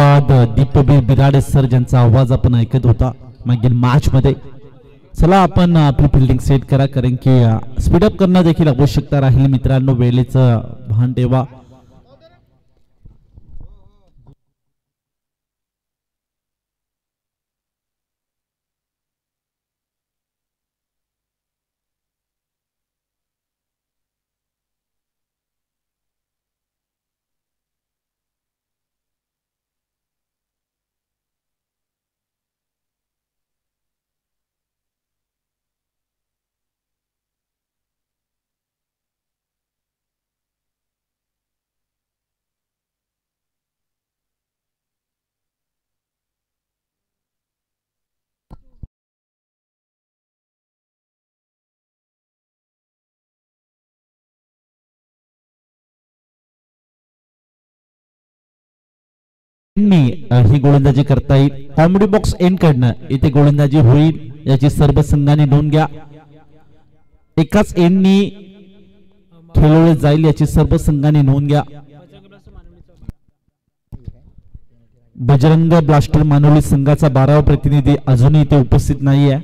धन्यवाद दीपबी बिराडे सर ज्यांचा आवाज आपण ऐकत होता मागील मॅच मध्ये. चला आपण आपली फिल्डिंग सेट करा, कारण की स्पीडअप करणं देखील आवश्यकता राहील मित्रांनो. वेळेचं भान ठेवा. ही गोलंदाजी करता येईल. कॉमेडी बॉक्स एंड कडनं इथे गोलंदाजी होईल याची सर्व संघाने नोंद घ्या. एकाच एंडनी खेळवले जाईल याची सर्व संघाने नोंद घ्या. बजरंग ब्लास्टर मानवली संघाचा 12वा प्रतिनिधी अजूनही इथे उपस्थित नाहीये.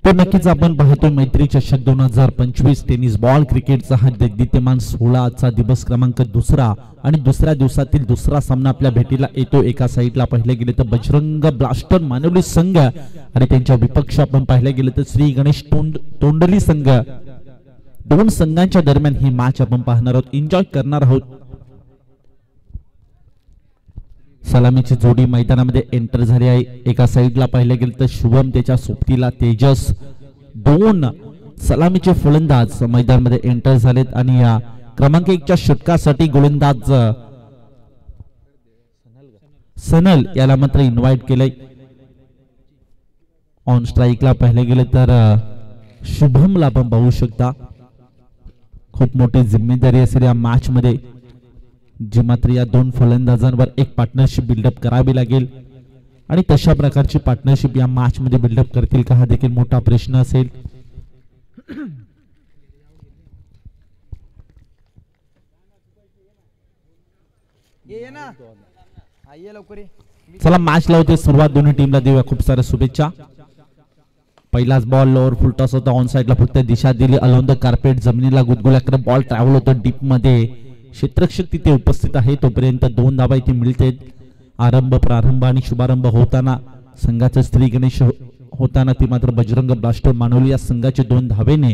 तो नक्कीच आपण पाहतोय मैत्री चषक 2025 टेनिस बॉल क्रिकेटचा हा दैदिप्यमान 16चा दिवस क्रमांक दुसरा आणि दुसऱ्या दिवसातील दुसरा सामना आपल्या भेटीला येतो. एका साईडला पाहिले गेले तर बजरंग ब्लास्टर मानवली संघ आणि त्यांच्या विपक्ष आपण पाहिले गेले तर श्री गणेश तोंडली संघ. दोन संघांच्या दरम्यान ही मॅच आपण पाहणार आहोत, एन्जॉय करणार आहोत. सलामीची जोडी मैदानामध्ये एंटर झाली आहे. एका साईडला पाहिले गेले तर शुभम त्याच्या सोबतीला तेजस, दोन सलामीचे फलंदाज मैदानामध्ये एंटर झालेत आणि या क्रमांक 1च्या षटकासाठी गोलंदाज सनल याला मात्र इन्व्हाइट केलंय. ऑन स्ट्राईकला पाहिले गेले तर शुभमला आपण पाहू शकता. खूप मोठी जिम्मेदारी असेल या मॅच मध्ये, जी मात्र या दोन फलंदाजांवर एक पार्टनरशिप बिल्डअप करावी लागेल आणि तशा प्रकारची पार्टनरशिप या मॅच मध्ये बिल्डअप करतील का हा देखील मोठा प्रश्न असेल. चला मॅच लावते सुरुवात. दोन्ही टीमला देऊया खूप साऱ्या शुभेच्छा. पहिलाच बॉल लोअर फुल टॉस होता. ऑन साइडला फक्त दिशा दिली अलोन द कार्पेट, जमिनीला गुदगुल्या करत बॉल ट्रॅव्हल होतो डीप मध्ये. क्षेत्ररक्षक तिथे उपस्थित आहे, तोपर्यंत 2 धावा इथे मिळते. प्रारंभ आणि शुभारंभ होताना संघाचा श्री गणेश होताना ती मात्र बजरंग ब्लास्टर मानवली या संघाचे 2 धावेने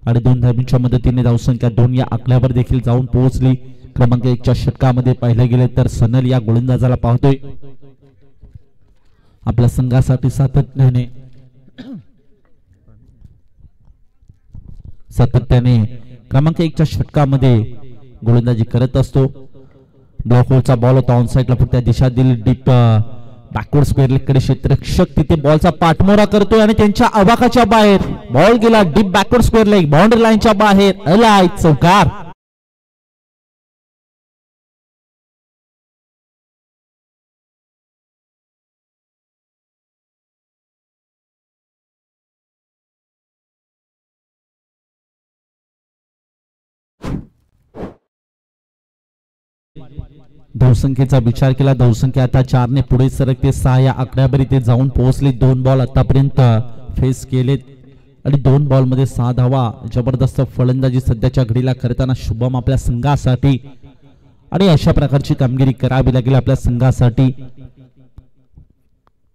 आणि 2 धावांच्या मदतीने धावसंख्या 2 या आकड्यावर देखील जाऊन पोहोचली. क्रमांक 1च्या षटकामध्ये पाहिले गेले तर सनल या गोलंदाजाला पाहतोय. आपल्या संघासाठी सातत्याने क्रमांक 1च्या षटकामध्ये गोलंदाजी करत असतो. ब्लॉक होलचा बॉल होता. ऑन साइडला फक्त दिशा दिली डीप बॅकवर्ड स्क्वेअर लेग कडे. क्षेत्ररक्षक तिथे बॉलचा पाठमोरा करतोय आणि त्यांच्या आवाकाच्या बाहेर बॉल गेला deep backward square leg, boundary लाईनच्या बाहेर. अलाय चौकार. धावसंख्येचा विचार केला, धावसंख्या आता 4 ने पुढे सरकते. 6 या आकड्यावर इथे जाऊन पोहोचले. 2 बॉल आतापर्यंत फेस केलेत आणि 2 बॉल मध्ये 6 धावा. जबरदस्त फलंदाजी सध्याच्या घडीला करताना शुभम आपल्या संघासाठी आणि अशा प्रकारची कामगिरी करावी लागेल आपल्या संघासाठी.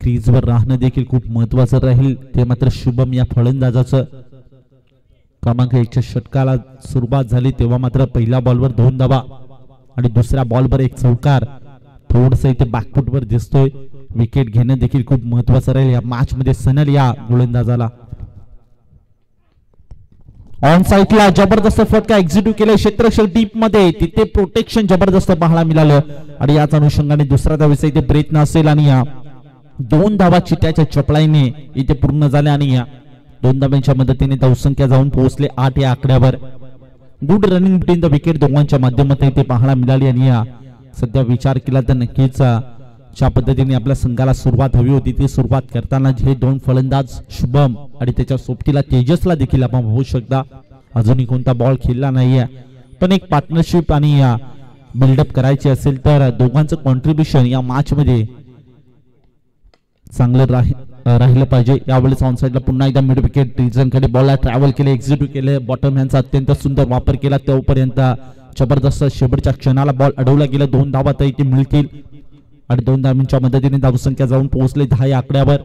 क्रीजवर राहणं देखील खूप महत्वाचं राहील. ते मात्र शुभम या फलंदाजाचं. क्रमांक 1च्या षटकाला सुरुवात झाली तेव्हा मात्र पहिल्या बॉलवर 2 धावा आणि दुसऱ्या बॉलवर एक चौकार. थोडस इथे बॅकफुटवर दिसतोय. विकेट घेणं देखील खूप महत्वाचं राहील या मॅच मध्ये सनल या गोलंदाजाला. ऑन साइडला जबरदस्त फटका एक्झिक्यूट केला. क्षेत्ररक्षक डीप मध्ये तिथे प्रोटेक्शन जबरदस्त पाहायला मिळालं आणि याच अनुषंगाने दुसरा धावेचा इथे प्रयत्न असेल आणि या 2 धावा चिट्याच्या चपळाईने इथे पूर्ण झाल्या आणि या 2 धावांच्या मदतीने धावसंख्या जाऊन पोहोचले 8 या आकड्यावर. Good running between the wicket दोघांच्या माध्यमातून इथे पाहायला मिळाली आणि या सध्या विचार केला तर नक्कीच ज्या पद्धतीने आपल्या संघाला सुरुवात हवी होती ती सुरुवात करताना जे 2 फलंदाज शुभम आणि त्याच्या सोबतीला तेजसला देखील आपण बघू शकता अजूनही कोणता बॉल खेळला नाहीये. पण एक पार्टनरशिप आणि या बिल्डअप करायची असेल तर दोघांचं कॉन्ट्रीब्युशन या मॅच मध्ये चांगलं राहिलं पाहिजे. यावेळेस ऑन साइडला पुन्हा एकदा मिड विकेट कडे बॉलला ट्रॅव्हल केले, एक्झिक्यूट केले, बॉटम हँडचा अत्यंत सुंदर वापर केला. तोपर्यंत जबरदस्त शेवटच्या क्षणाला बॉल अडवला गेला. 2 धावा तर इथे मिळतील आणि 2 धावांच्या मदतीने धावसंख्या जाऊन पोहोचले 10 या आकड्यावर.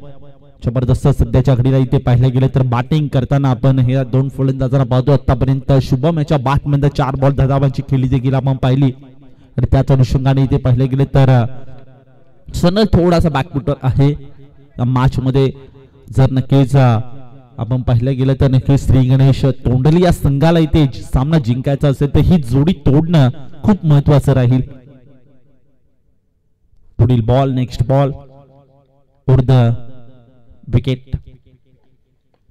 जबरदस्त सध्याच्या घडीला इथे पाहिलं गेलं तर बॅटिंग करताना आपण हे 2 फलंदाजांना पाहतो. आतापर्यंत शुभम याच्या बॅट मध्ये 4 बॉल 10 धावांची खेळली देखील आपण पाहिली आणि त्याच अनुषंगाने इथे पाहिले गेले तर सनल थोडासा बॅकफुटर आहे मॅच मध्ये. जर नक्कीच आपण पाहिलं गेलं तर नक्कीच श्री गणेश तोंडली या संघाला इथे सामना जिंकायचा असेल तर ही जोडी तोडणं खूप महत्वाचं राहील. पुढील ball, next ball for the wicket.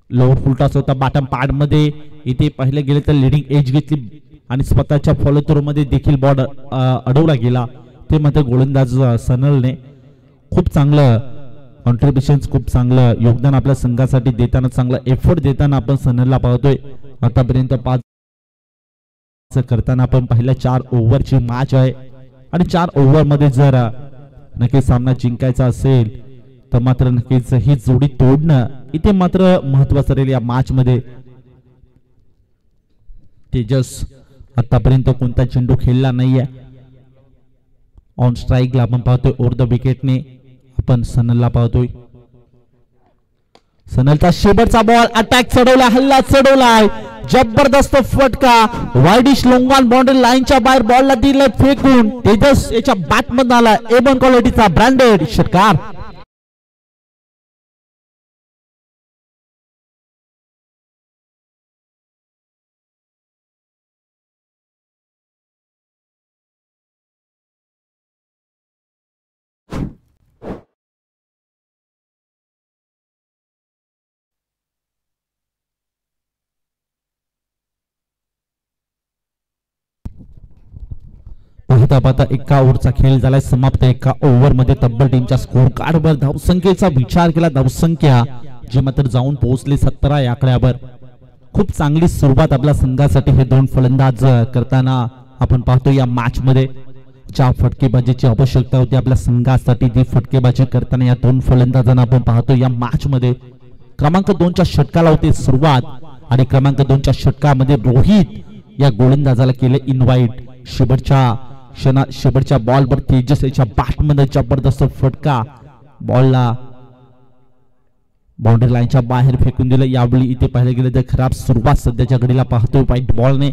Lower full toss होता बॉटम पॅड मध्ये. इथे पाहिलं गेलं तर लिडिंग एज घेतली आणि स्वतःच्या फॉलो थ्रो मध्ये देखील बॉल अडवला गेला. ते मात्र गोलंदाज सनलने खूप चांगलं कॉन्ट्रीब्युशन, खूप चांगलं योगदान आपल्या संघासाठी देताना, चांगला एफर्ट देताना आपण सनलला पाहतोय. आतापर्यंत 5 करताना आपण पाहिलं 4 ओव्हरची मॅच आहे आणि 4 ओव्हर मध्ये जर नक्कीच सामना जिंकायचा असेल तर मात्र नक्कीच ही जोडी तोडणं इथे मात्र महत्वाचं राहील या मॅच मध्ये. तेजस आतापर्यंत कोणता चेंडू खेळला नाहीये. ऑन स्ट्राईकला आपण पाहतोय ओव्हर द विकेटने आपण सनलला पाहतोय. सनलचा शेवटचा बॉल, अटॅक चढवला, हल्ला चढवलाय, जबरदस्त फटका, वाईडिश लोंगान बाउंड्री लाईनच्या बाहेर बॉलला दिले फेकून. तेजस याच्या बॅट मध्ये आला A1 क्वालिटीचा ब्रँडेड षटकार. पाहता एका ओव्हरचा खेळ झालाय समाप्त. एका ओव्हर मध्ये तब्बल टीमच्या स्कोर कार्डवर धावसंख्येचा विचार केला, धावसंख्या जी मात्र जाऊन पोहोचली 17 या आकड्यावर. खूप चांगली सुरुवात आपल्या संघासाठी हे 2 फलंदाज करताना आपण पाहतो. या मॅच मध्ये ज्या फटकेबाजीची आवश्यकता होती आपल्या संघासाठी ती फटकेबाजी करताना या 2 फलंदाजांना आपण पाहतो. या मॅच मध्ये क्रमांक 2च्या षटकाला होती सुरुवात आणि क्रमांक 2च्या षटकामध्ये रोहित या गोलंदाजाला केले इनवाइट. शेवटच्या बॉलवर तेजस याच्या बॅट मध्ये जबरदस्त फटका, बॉलला बाउंड्री लाईनच्या बाहेर फेकून दिलं. यावेळी इथे पाहिलं गेलं तर खराब सुरुवात सध्याच्या घडीला पाहतोय व्हाईट बॉलने.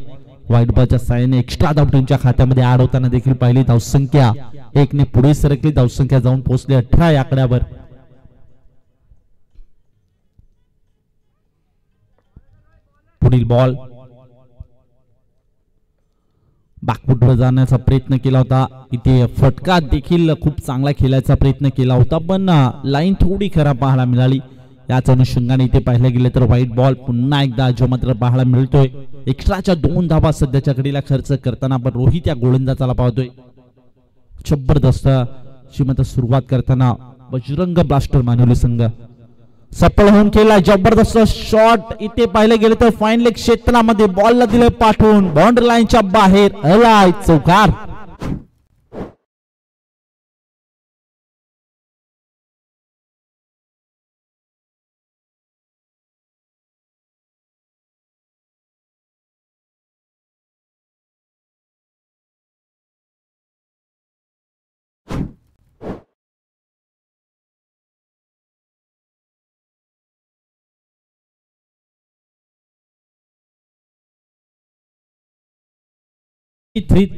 व्हाईट बॉलच्या साहाय्याने एक्स्ट्रा धाव टीमच्या खात्यामध्ये ऍड होताना देखील पाहिली. धावसंख्या 1 ने पुढे सरकली, धावसंख्या जाऊन पोहोचली 18 या आकड्यावर. पुढील बॉल बॅकफुटवर जाण्याचा प्रयत्न केला होता. इथे फटका देखील खूप चांगला खेळायचा प्रयत्न केला होता पण लाईन थोडी खराब पाहायला मिळाली. याच अनुषंगाने इथे पाहिलं गेलं तर व्हाईट बॉल पुन्हा एकदा जो मात्र पाहायला मिळतोय. एक्स्ट्राच्या 2 धावा सध्याच्या घडीला खर्च करताना आपण रोहित या गोलंदाजाला पाहतोय. जबरदस्त मात्र सुरुवात करताना बजरंग ब्लास्टर मानवली संघ सफल होऊन केला. जबरदस्त शॉट इथे पाहिलं गेलं तर फाईन लेग क्षेत्रामध्ये बॉलला दिलं पाठवून, बाउंड्री लाईनच्या बाहेर आलाय चौकार.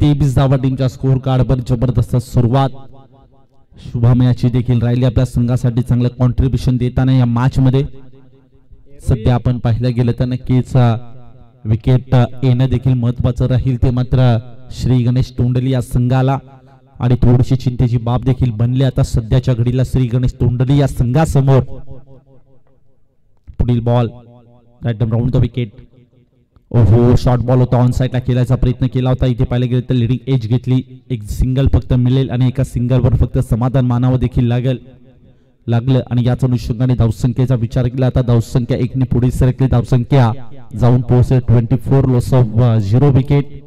तेवीस धावा टीमच्या स्कोर कार्डवर जबरदस्त सुरुवात शुभमयाची देखील राहिली. आपल्या संघासाठी चांगलं कॉन्ट्रीब्युशन देताना या मॅच मध्ये सध्या आपण पाहिलं गेलं तर नक्कीच विकेट येणं देखील महत्वाचं राहील. ते मात्र श्री गणेश तोंडली या संघाला आणि थोडीशी चिंतेची बाब देखील बनली आता सध्याच्या घडीला श्री गणेश तोंडली या संघासमोर. पुढील ball right round the wicket. ओहो शॉर्ट बॉल होता ऑन साइडला खेळायचा प्रयत्न केला होता. इथे पाहिले गेले तर लिडिंग एज घेतली. एक सिंगल फक्त मिळेल आणि एका सिंगलवर फक्त समाधान मानावं देखील लागलं आणि याच अनुषंगाने धावसंख्येचा विचार केला. आता धावसंख्या 1 ने पुढे सरकली. धावसंख्या जाऊन पोहोचले 24 लॉस ऑफ 0 विकेट.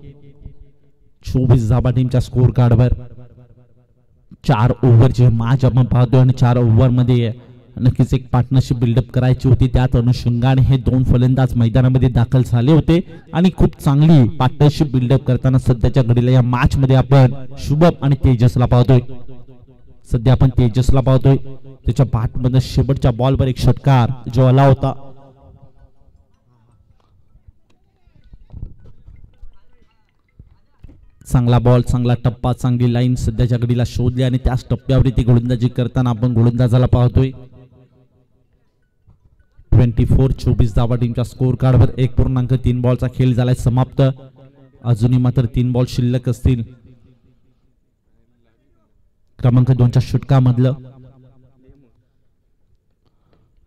24 धाबा टीमच्या स्कोर कार्डवर. 4 ओव्हरचे मॅच आपण पाहतोय आणि 4 ओव्हर मध्ये नक्कीच एक पार्टनरशिप बिल्डअप करायची होती. त्याच अनुषंगाने हे 2 फलंदाज मैदानामध्ये दाखल झाले होते आणि खूप चांगली पार्टनरशिप बिल्डअप करताना सध्याच्या घडीला या मॅच मध्ये आपण शुभम आणि तेजसला पाहतोय. सध्या आपण तेजसला पाहतोय. त्याच्या बॅट मध्ये शेवटच्या बॉलवर एक षटकार जो आला होता. चांगला बॉल, चांगला टप्पा, चांगली लाईन सध्याच्या घडीला शोधली आणि त्याच टप्प्यावर ती गोलंदाजी करताना आपण गोलंदाजाला पाहतोय. 24 धावा टीमच्या स्कोर कार्डवर. 1.3 बॉलचा खेळ झालाय समाप्त. अजूनही मात्र 3 बॉल शिल्लक असतील. क्रमांक 2च्या षटकामधलं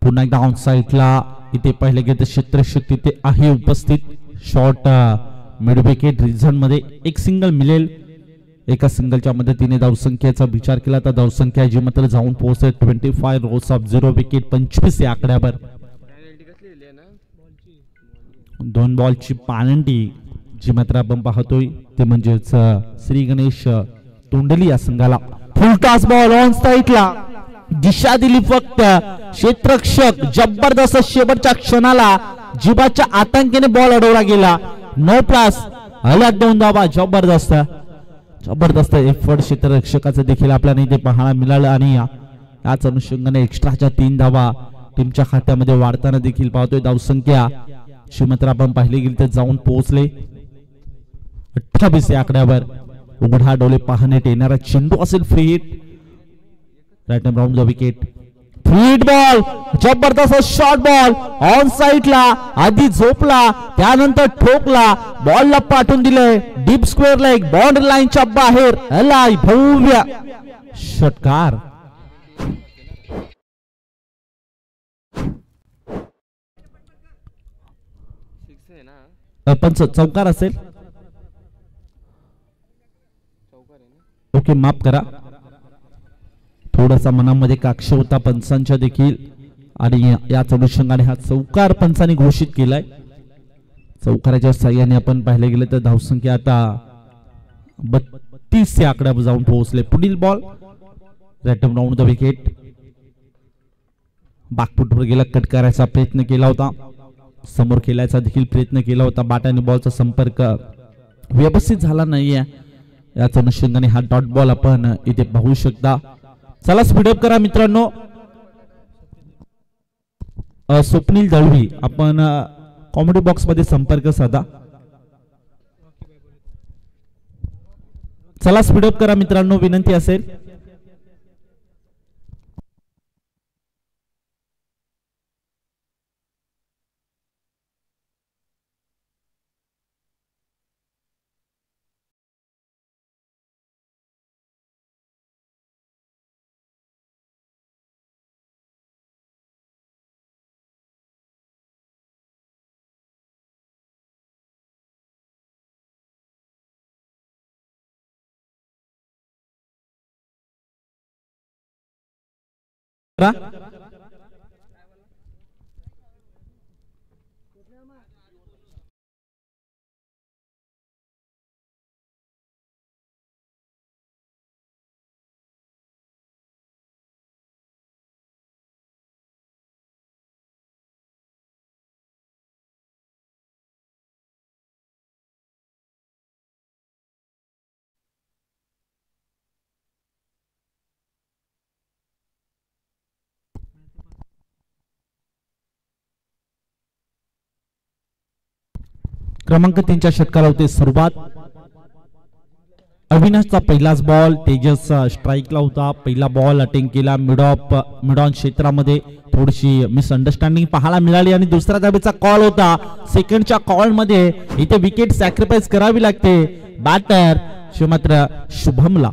पुन्हा एकदा ऑन साइडला इथे पाहिले गेले क्षेत्रक्षक तिथे आहे उपस्थित. शॉर्ट मिड विकेट रिझन मध्ये एक सिंगल मिळेल. एका सिंगलच्या मदतीने धावसंख्येचा विचार केला तर धावसंख्या जी मात्र जाऊन पोहोचते 25 लॉस ऑफ 0 विकेट. 25 या आकड्यावर. 2 बॉलची पॅनल्टी जी मात्र आपण पाहतोय ते म्हणजेच श्री गणेश तोंडली या संघाला. फुल टॉस बॉल ऑन साइडला दिशा दिली फक्त क्षेत्ररक्षक. जबरदस्त शेवटच्या क्षणाला जिबाच्या आतंकाने बॉल अडवला गेला. नो प्लस अलग 2 धावा. जबरदस्त एफर्ट क्षेत्ररक्षकाचं देखील आपल्याला इथे पाहायला मिळालं आणि याच अनुषंगाने एक्स्ट्राच्या 3 धावा टीमच्या खात्यामध्ये वाढताना देखील पाहतोय. धावसंख्या मात्र आपण पाहिले गेली तर जाऊन पोहोचले 28 या आकड्यावर. उघडा डोळे पाहण्यात येणारा चेंडू असेल free hit. Right round the wicket. Free hit ball. जबरदस्त शॉर्ट बॉल ऑन साइडला. आधी झोपला त्यानंतर ठोकला. बॉलला पाठवून दिले डीप स्क्वेअर लेग बाउंड्री लाईनच्या बाहेर. अलाय भव्य षटकार. पंच चौकार असेल. ओके माफ करा. थोडासा मनामध्ये काक्ष होता पंचांच्या देखील आणि याच अनुषंगाने हा चौकार पंचांनी घोषित केलाय. चौकाराच्या साह्याने आपण पाहिले गेले तर धावसंख्या आता 32 या आकड्यावर जाऊन पोहोचले. पुढील ball right round the wicket. बाकफुटवर गेला. कट करायचा प्रयत्न केला होता. समोर खेळायचा देखील प्रयत्न केला होता. बॅट आणि बॉलचा संपर्क व्यवस्थित झाला नाहीये. याच अनुषंगाने हा डॉट बॉल आपण इथे पाहू शकता. चला स्पीडअप करा मित्रांनो. स्वप्नील दळवी आपण कॉमेडी बॉक्स मध्ये संपर्क साधा. चला स्पीडअप करा मित्रांनो, विनंती असेल. क्रमांक 3च्या षटकाला होते सुरुवात. अविनाशचा पहिलाच बॉल तेजस स्ट्राइकला होता. पहिला बॉल अटेम्प्ट केला मिड ऑन क्षेत्रामध्ये. थोडीशी मिसअंडरस्टँडिंग पाहायला मिळाली आणि दुसऱ्या धावेचा कॉल होता. सेकंडच्या कॉल मध्ये इथे विकेट सॅक्रिफाईस करावी लागते बॅटर मात्र शुभमला.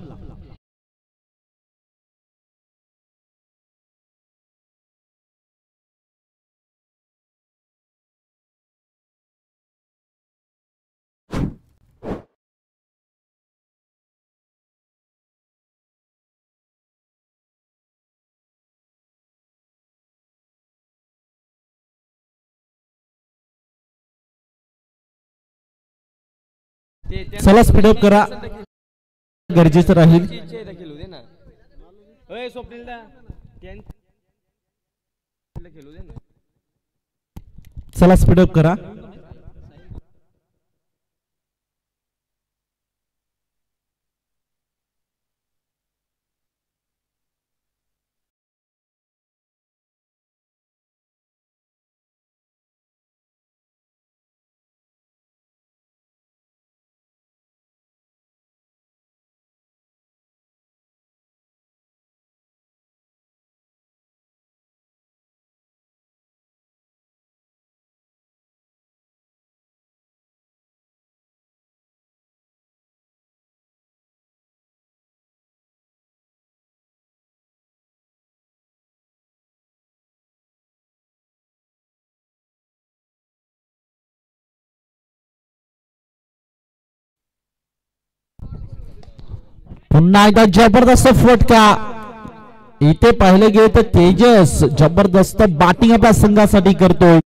चला स्पीडअप करा, गरजेचं राहील. चला स्पीडअप करा. पुन्हा एकदा जबरदस्त फटका. इथे पाहिले गेले तर तेजस जबरदस्त बॅटिंग आपल्या संघासाठी करतोय.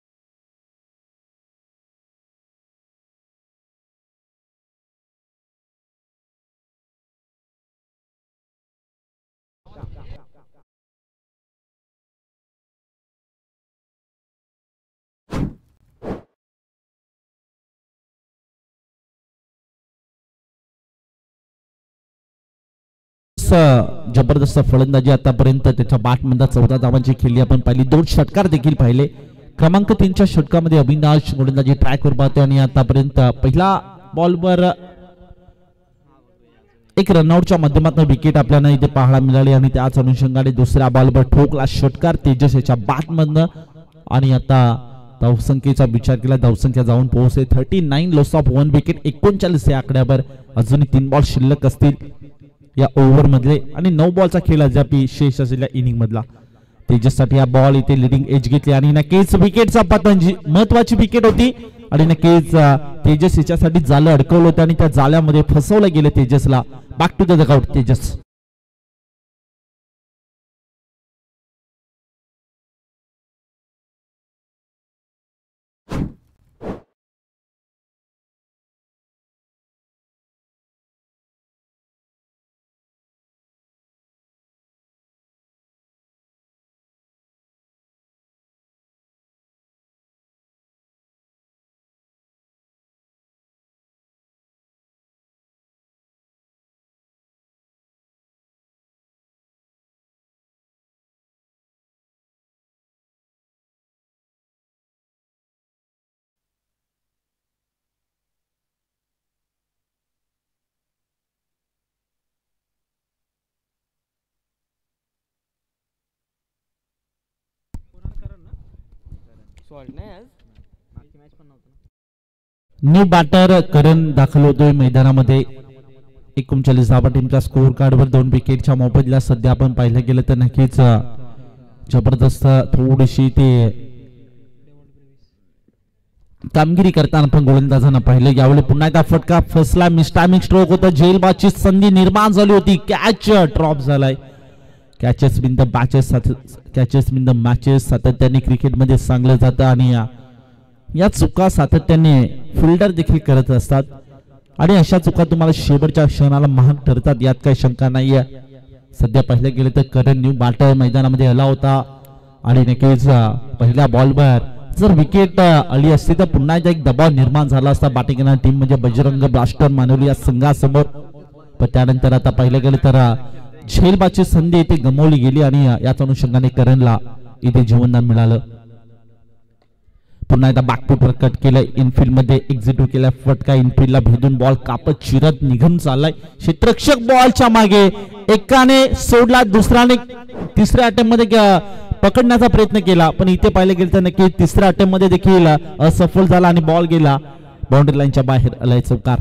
जबरदस्त फलंदाजी आतापर्यंत त्याच्या बॅटमध्ये 14 धावांची खेळली आपण पाहिली. 2 षटकार देखील पाहिले. क्रमांक 3च्या षटकामध्ये अविनाश गोलंदाजी ट्रॅकवर पाहतोय आणि आतापर्यंत पहिला बॉलवर एक रनआउटच्या माध्यमातून विकेट आपल्याला इथे पाहायला मिळाली आणि त्याच अनुषंगाने दुसऱ्या बॉलवर ठोकला षटकार तेजस याच्या बॅटमधनं. आणि आता धावसंख्येचा विचार केला, धावसंख्या जाऊन पोहोचते 39, लॉस ऑफ 1 विकेट 39 या आकड्यावर. अजूनही 3 बॉल शिल्लक असतील या ओव्हर मधले आणि 9 बॉलचा खेळ अद्याप शेष असलेल्या इनिंग मधला. तेजससाठी हा बॉल इथे लिडिंग एज घेतली आणि नक्कीच विकेटचा पतन, महत्वाची विकेट होती आणि नक्कीच तेजस याच्यासाठी जाळं अडकवलं होतं आणि त्या जाळ्यामध्ये फसवलं गेलं तेजसला. Back to the dugout Tejas. New batter Karan दाखल होतोय मैदानामध्ये. 39 धावा टीमच्या स्कोर कार्डवर 2 विकेटच्या मोबदल्यात सध्या आपण पाहिलं गेलं तर नक्कीच जबरदस्त थोडीशी ते कामगिरी करताना आपण गोलंदाजांना पाहिलं. यावेळी पुन्हा एकदा फटका फसला, मिस्टायमिंग स्ट्रोक होता, झेलबादची संधी निर्माण झाली होती, कॅच ड्रॉप झालाय. कॅचेस बिन द मॅचेस सातत्याने क्रिकेटमध्ये सांगलं जातं आणि या चुका सातत्याने फिल्डर देखील करत असतात आणि अशा चुका तुम्हाला शेवटच्या क्षणाला महाग ठरतात, यात काही शंका नाहीये. सध्या पाहिलं गेलं तर करण न्यू बॅटर मैदानामध्ये आला होता आणि नक्कीच पहिल्या बॉलवर जर विकेट आली असती तर पुन्हा एक दबाव निर्माण झाला असता बॅटिंग टीम म्हणजे बजरंग ब्लास्टर मानवली या संघासमोर. पण त्यानंतर आता पाहिलं गेलं तर झेलबादची संधी इथे गमावली गेली आणि याच अनुषंगाने करणला इथे जीवनदान मिळालं. पुन्हा एकदा बॅकफुटवर कट केलं, इनफिल्ड मध्ये एक्झिक्यूट केला फटका, इनफिल्डला भेदून बॉल कापत चिरत निघून चाललाय. क्षेत्ररक्षक बॉलच्या मागे एकाने सोडला, दुसऱ्याने तिसऱ्या अटेम्प्ट मध्ये पकडण्याचा प्रयत्न केला पण इथे पाहिलं गेलं तर नक्की तिसऱ्या अटेम्प्ट मध्ये देखील असफल झाला आणि बॉल गेला बाउंड्री लाईनच्या बाहेर. आलाय चौकार.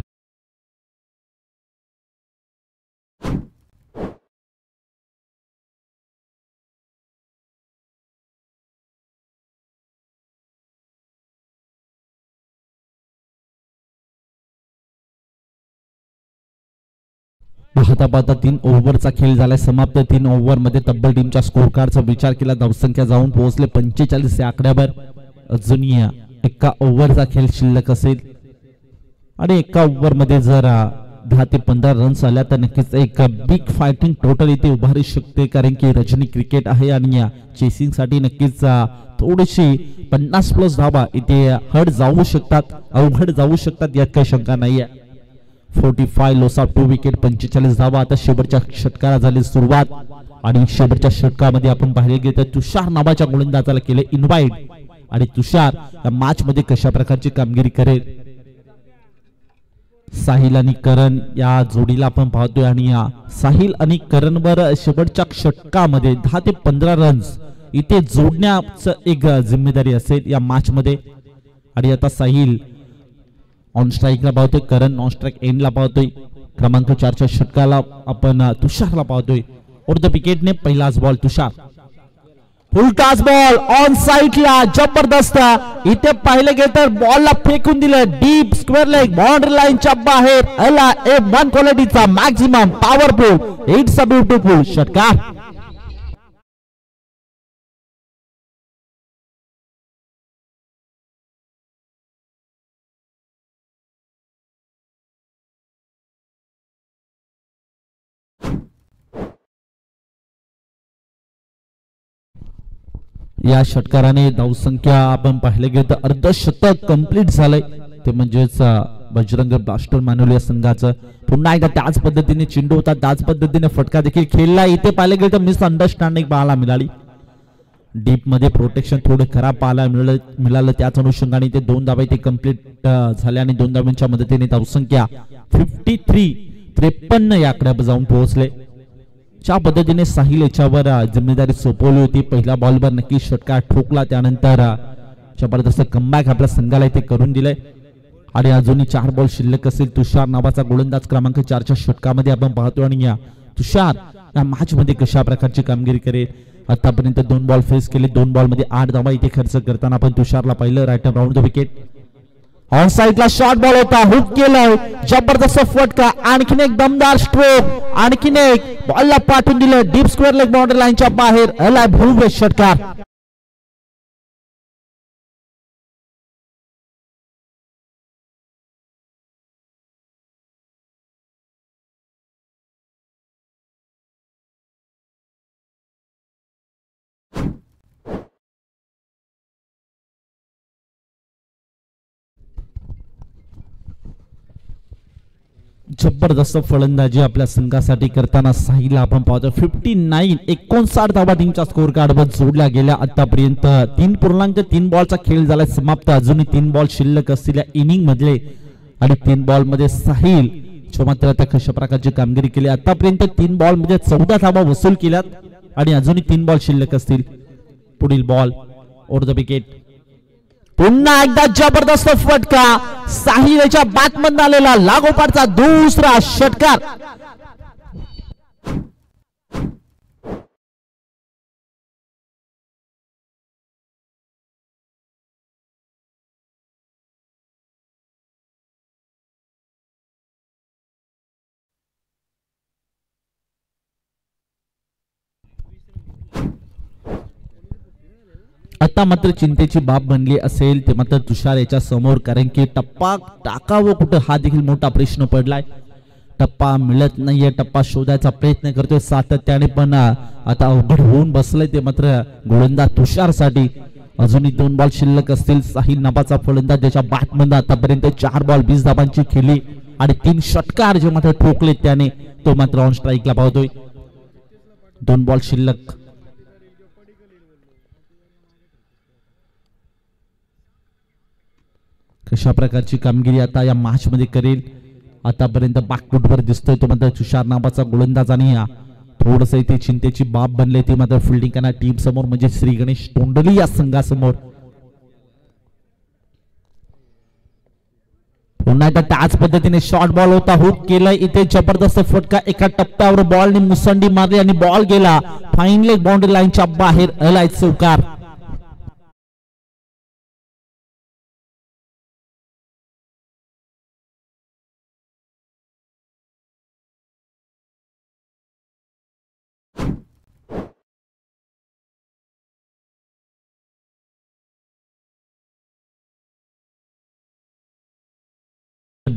पाहता 3 ओव्हरचा खेळ झालाय समाप्त. 3 ओव्हर मध्ये तब्बल टीमच्या स्कोर कार्डचा विचार केला धावसंख्या जाऊन पोहोचले 45 या आकड्यावर. अजूनही एका ओव्हरचा खेळ शिल्लक असेल. आणि एका ओव्हर मध्ये जर 10 ते 15 रन्स आल्या तर नक्कीच एक बिग फायटिंग टोटल इथे उभारू शकते, कारण की रजनी क्रिकेट आहे आणि या चेसिंग साठी नक्कीच थोडीशी 50+ धावा इथे हड जाऊ शकतात, अवघड जाऊ शकतात, यात काही शंका नाहीये. 45 लॉस ऑफ 2 विकेट, 45 धावा. आता शेवटच्या षटकाला झाली सुरुवात आणि शेवटच्या षटकामध्ये आपण पाहिले गेले तर तुषार नावाच्या गोलंदाजाला केले इन्व्हाइट आणि तुषार या मॅच मध्ये कशा प्रकारची कामगिरी करेल. साहिल आणि करण या जोडीला आपण पाहतोय आणि या साहिल आणि करणवर शेवटच्या षटकामध्ये 10 ते 15 रन्स इथे जोडण्याचं एक जिम्मेदारी असेल या मॅच मध्ये. आणि आता साहिल ऑन स्ट्राईकला पाहतोय, करण नॉन स्ट्राईक एंडला पाहतोय. क्रमांक 4च्या षटकाला आपण तुषारला पाहतोय. और द विकेटने पहिलाच ball Tushar, full toss ball on साइडला, जबरदस्त. इथे पाहिले गेले तर बॉलला फेकून दिलं डीप स्क्वेअर लेग, बाउंड्री लाईनच्या बाहेर. अला ए वन क्वालिटीचा maximum powerful, it's a beautiful षटकार. या षटकाराने धावसंख्या आपण पाहिले गेलं तर अर्धशतक कंप्लीट झालंय, ते म्हणजेच बजरंग ब्लास्टर मानवली या संघाचं. पुन्हा एकदा त्याच पद्धतीने चेंडू होता, त्याच पद्धतीने फटका देखील खेळला. इथे पाहिले गेलं तर मिस अंडरस्टँडिंग पाहायला मिळाली, डीप मध्ये प्रोटेक्शन थोडं खराब पाहायला मिळालं. त्याच अनुषंगाने ते 2 धावा इथे कंप्लीट झाल्या आणि 2 धावांच्या मदतीने धावसंख्या 53 या आकड्यावर जाऊन पोहोचले. ज्या पद्धतीने साहिल याच्यावर जिम्मेदारी सोपवली होती, पहिल्या बॉलवर नक्की षटकार ठोकला, त्यानंतर जबरदस्त कमबॅक आपल्या संघाला इथे करून दिले. आणि अजूनही 4 बॉल शिल्लक असेल. तुषार नावाचा गोलंदाज क्रमांक 4च्या षटकामध्ये आपण पाहतो आणि या तुषार या मॅच मध्ये कशा प्रकारची कामगिरी करेल. आतापर्यंत 2 बॉल फेस केले, 2 बॉल मध्ये 8 धावा इथे खर्च करताना आपण तुषारला पाहिलं. Right around the wicket, on साइडला शॉर्ट बॉल होता, हुक केलाय, जबरदस्त फटका, आणखीन एक दमदार स्ट्रोक, आणखीन एक बॉलला पाठवून दिलं डीप स्क्वेअर लेग, बाउंड्री लाईनच्या बाहेर. अलाय भव्य षटकार. जबरदस्त फलंदाजी आपल्या संघासाठी करताना साहिलला आपण पाहतो. 59 धावा टीमच्या स्कोर कार्डवर जोडल्या गेल्या. आतापर्यंत 3.3 बॉलचा खेळ झाला समाप्त. अजूनही 3 बॉल शिल्लक असलेल्या इनिंग मधले आणि 3 बॉल मध्ये साहिल मात्र आता कशा प्रकारची कामगिरी केली. आतापर्यंत 3 बॉल मध्ये 14 धावा वसूल केल्यात आणि अजूनही 3 बॉल शिल्लक असतील. पुढील बॉल ओव्हर द विकेट, पुन्हा एकदा जबरदस्त फटका, साहिलच्या बॅटमधून आलेला लागोपाठचा दुसरा षटकार. आता मात्र चिंतेची बाब बनली असेल ते मात्र तुषार याच्या समोर, कारण की टप्पा टाकावं कुठं हा देखील मोठा प्रश्न पडलाय. टप्पा मिळत नाहीये, टप्पा शोधायचा प्रयत्न करतोय सातत्याने, पण आता अवघड होऊन बसलंय ते मात्र गोलंदाज तुषार साठी. अजूनही 2 बॉल शिल्लक असतील. साहिल नावाचा फलंदाज ज्याच्या बॅटमध्ये आतापर्यंत 4 बॉल 20 धावांची खेळली आणि 3 षटकार जे मात्र ठोकले त्याने, तो मात्र ऑन स्ट्राईकला पाहतोय. 2 बॉल शिल्लक. कशा प्रकारची कामगिरी आता या मॅच मध्ये करेल. आतापर्यंत बॅकफुटवर दिसतोय तो मात्र तुषार नावाचा गोलंदाज आणि थोडस इथे चिंतेची बाब बनले ती मात्र फिल्डिंग करणार टीम समोर, म्हणजे श्री गणेश तोंडली या संघासमोर. पुन्हा एकदा त्याच पद्धतीने शॉर्ट बॉल होता, हुक केलाय, इथे जबरदस्त फटका, एका टप्प्यावर बॉलने मुसंडी मारली आणि बॉल गेला फाईन लेग बाउंड्री लाईनच्या बाहेर. अलाय चौकार.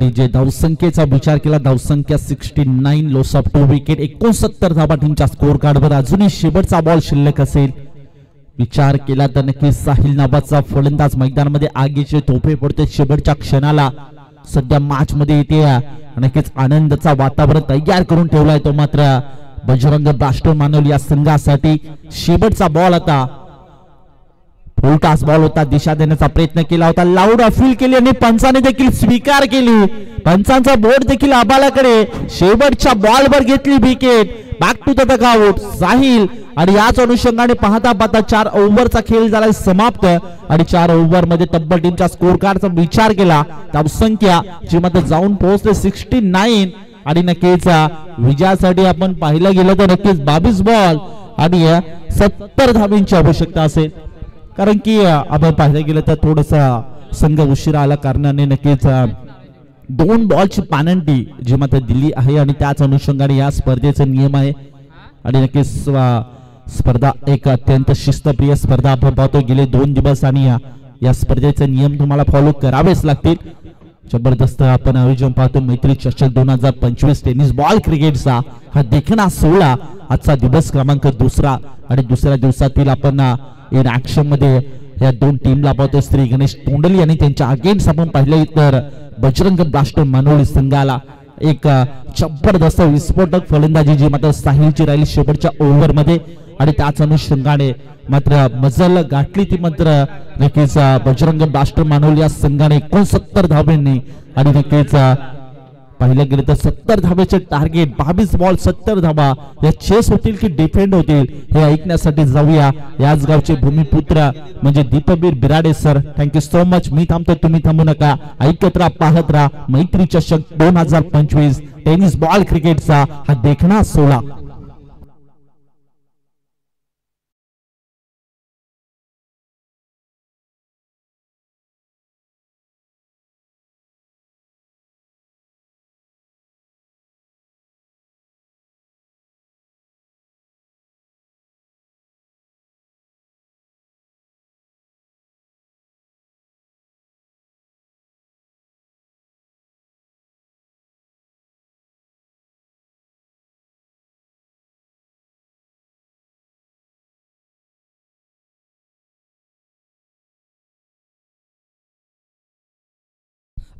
डीजे धावसंख्येचा विचार केला, धावसंख्या 69, लॉस ऑफ 2 विकेट, 69 धावा टीमच्या स्कोर कार्डवर. अजूनही शेवटचा बॉल शिल्लक असेल, विचार केला तर नक्कीच साहिल नावाचा फलंदाज मैदानामध्ये आगीचे तोफे पडते शेवटच्या क्षणाला. सध्या मॅच मध्ये येते, नक्कीच आनंदाचा वातावरण तयार करून ठेवलाय तो मात्र बजरंग ब्लास्टर मानवली या संघासाठी. शेवटचा बॉल आता फुलटॉस बॉल होता, दिशा देण्याचा प्रयत्न केला होता, लाऊड अपील केली आणि पंचाने देखील स्वीकार केली. पंचांचा बोर्ड देखील आबालाकडे. शेवटच्या बॉलवर घेतली wicket. Back to the dugout Sahil. आणि याच अनुषंगाने पाहता पाहता 4 ओव्हरचा खेळ झाला समाप्त. आणि 4 ओव्हर मध्ये तब्बल टीमच्या स्कोर कार्डचा विचार केला, धावसंख्या जी मात्र जाऊन पोहोचते 69. आणि नक्कीच विजयासाठी आपण पाहिलं गेलं तर नक्कीच 22 बॉल आणि 70 धावांची आवश्यकता असेल. कारण की आपण पाहिलं गेलं तर थोडासा संघ उशिरा आला कारणाने नक्कीच 2 बॉलची पॅनल्टी जी मात्र दिली आहे. आणि त्याच अनुषंगाने या स्पर्धेचे नियम आहे. आणि नक्कीच स्पर्धा एक अत्यंत शिस्तप्रिय स्पर्धा आपण पाहतो गेले 2 दिवस. आणि या स्पर्धेचे नियम तुम्हाला फॉलो करावेच लागतील. जबरदस्त आपण आयोजन पाहतो मैत्री चषक 2025 टेनिस बॉल क्रिकेटचा हा देखणा 16 आजचा दिवस क्रमांक 2. आणि दुसऱ्या दिवसातील आपण इन ऍक्शन मध्ये या 2 टीमला पाहतो. श्री गणेश तोंडली आणि त्यांच्या अगेन्स्ट आपण पाहिले तर बजरंग ब्लास्टर मानवली संघाला एक जबरदस्त विस्फोटक फलंदाजी जी मात्र साहिलची राहिली शेवटच्या ओव्हर मध्ये. आणि त्याच अनुषंगाने मात्र मजल गाठली ती मात्र नक्कीच बजरंग ब्लास्टर मानवली या संघाने 69 धावांनी. आणि नक्कीच पाहिलं गेलं तर 70 धावेचे टार्गेट, 22 बॉल 70 धावा या चेस होतील की डिफेंड होतील हे ऐकण्यासाठी जाऊया. याच गावचे भूमिपुत्र म्हणजे Deepveer Birade sir. Thank you so much. मी थांबतो, तुम्ही थांबू नका. ऐकत राहा, पाहत राहा मैत्री चषक 2025 टेनिस बॉल क्रिकेटचा हा देखणा 16.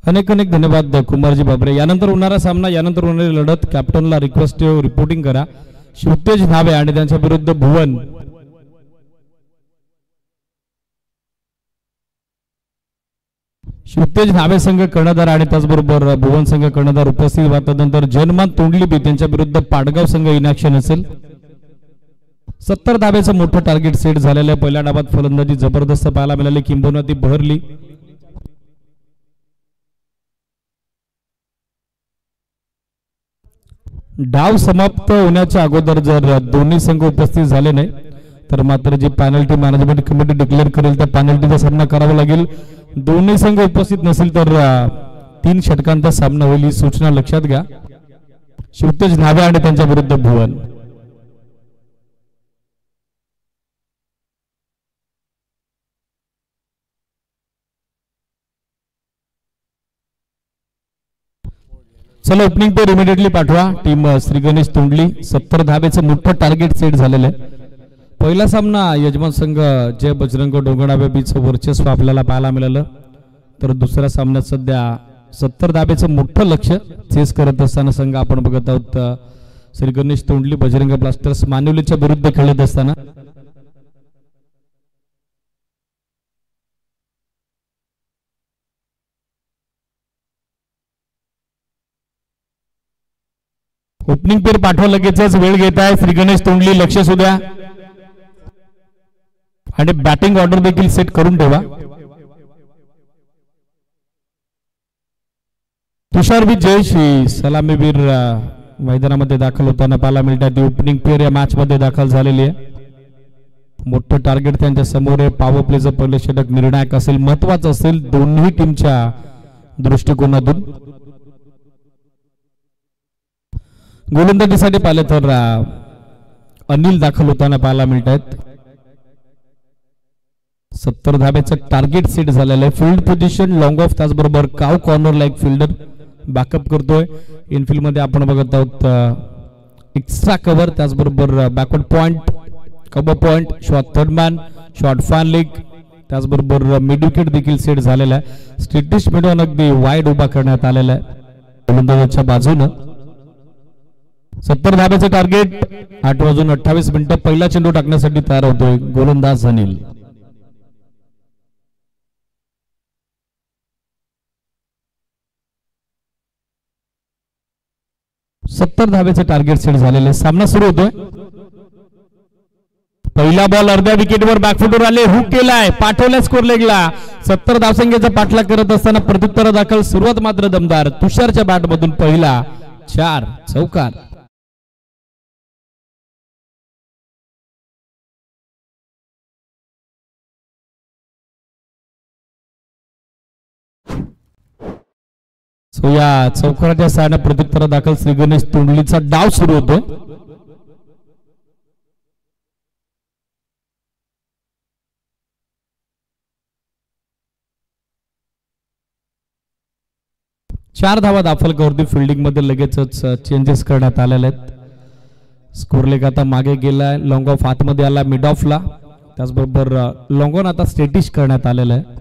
अनेक अनेक धन्यवाद कुमारजी बाबरे. यानंतर होणारा सामना, यानंतर होणारी लढत कॅप्टनला रिक्वेस्ट रिपोर्टिंग करा. शिवतेज नावे आणि त्यांच्या विरुद्ध भुवन. शिवतेज नावे संघ कर्णधार आणि त्याचबरोबर भुवन संघ कर्णधार उपस्थित होता. नंतर जनमान तोंडली त्यांच्या विरुद्ध पाडगाव संघ इनॅक्शन असेल. 70 धावेचं मोठं टार्गेट सेट झालेलं आहे. पहिल्या डावात फलंदाजी जबरदस्त पाहायला मिळाली, किंबहुना ती बहरली. डाव समाप्त होण्याच्या अगोदर जर दोन्ही संघ उपस्थित झाले नाही तर मात्र जी पेनल्टी मॅनेजमेंट कमिटी डिक्लेअर करेल त्या पेनल्टीचा सामना करावा लागेल. दोन्ही संघ उपस्थित नसेल तर 3 षटकांचा सामना होईल, ही सूचना लक्षात घ्या. शिवतेज नावे आणि त्यांच्या विरुद्ध भुवन. चला ओपनिंग पेअर इमिडिएटली पाठवा. टीम श्री गणेश तोंडली. 70 धावेचं मोठं टार्गेट सेट झालेलं आहे. पहिला सामना यजमान संघ जय बजरंग डोंगरनावे बीचं वर्चस्व आपल्याला पाहायला मिळालं. तर दुसऱ्या सामन्यात सध्या 70 धावेचं मोठं लक्ष चेस करत असताना संघ आपण बघत आहोत श्री गणेश तोंडली बजरंग ब्लास्टर्स मानवलीच्या विरुद्ध खेळत असताना. ओपनिंग पेअर पाठवा, लगेचच वेळ घेत आहे श्री गणेश तोंडली. लक्ष असू द्या आणि बॅटिंग ऑर्डर देखील सेट करून ठेवा. तुषार जयश्री सलामीवीर मैदानामध्ये दाखल होताना पाहायला मिळतात. ओपनिंग पेअर या मॅच मध्ये दाखल झालेली आहे. मोठं टार्गेट त्यांच्या समोर आहे. पॉवर प्लेचं पहिलं षटक निर्णायक असेल, महत्वाचं असेल दोन्ही टीमच्या दृष्टिकोनातून. गोलंदाजीसाठी पाहिलं तर अनिल दाखल होताना पाहायला मिळत आहेत. 70 धावेचं टार्गेट सेट झालेलं आहे. फील्ड पोझिशन लॉंग ऑफ, त्याचबरोबर काव कॉर्नर लाईक फिल्डर बॅकअप करतोय. इनफिल्ड मध्ये आपण बघत आहोत एक्स्ट्रा कव्हर, त्याचबरोबर backward point, cover point, shot third man, shot fan leg, त्याचबरोबर मिड विकेट देखील सेट झालेला आहे. स्टेटिश मिडॉन अगदी वाईड उभा करण्यात आलेला आहे गोलंदाजाच्या बाजूनं. 70 धाब्याचे टार्गेट. 8:28 पहिला चेंडू टाकण्यासाठी तयार होतोय गोलंदाज अनिल. सत्तर धाब्याचे टार्गेट सेट झालेले. सामना सुरू होतोय. पहिला बॉल अर्ध्या विकेटवर बॅकफुटवर आले, हुक केलाय, पाठवल्या स्कोर लेगला. 70 धावसंख्येचा पाठलाग करत असताना प्रत्युत्तर दाखल सुरुवात मात्र दमदार. तुषारच्या बॅट मधून पहिला 4 चौकार. या चौकाराच्या सहाय्याने प्रत्युत्तर दाखल श्री गणेश तोंडलीचा डाव सुरू होतोय. चार धावा दाफलकावरती फिल्डिंग मध्ये लगेचच चेंजेस करण्यात आलेले आहेत. स्कोर लेग आता मागे गेलाय. लॉंग ऑफ आतमध्ये आला मिड ऑफला, त्याचबरोबर लॉंग ऑन आता स्टेटिश करण्यात आलेलं आहे.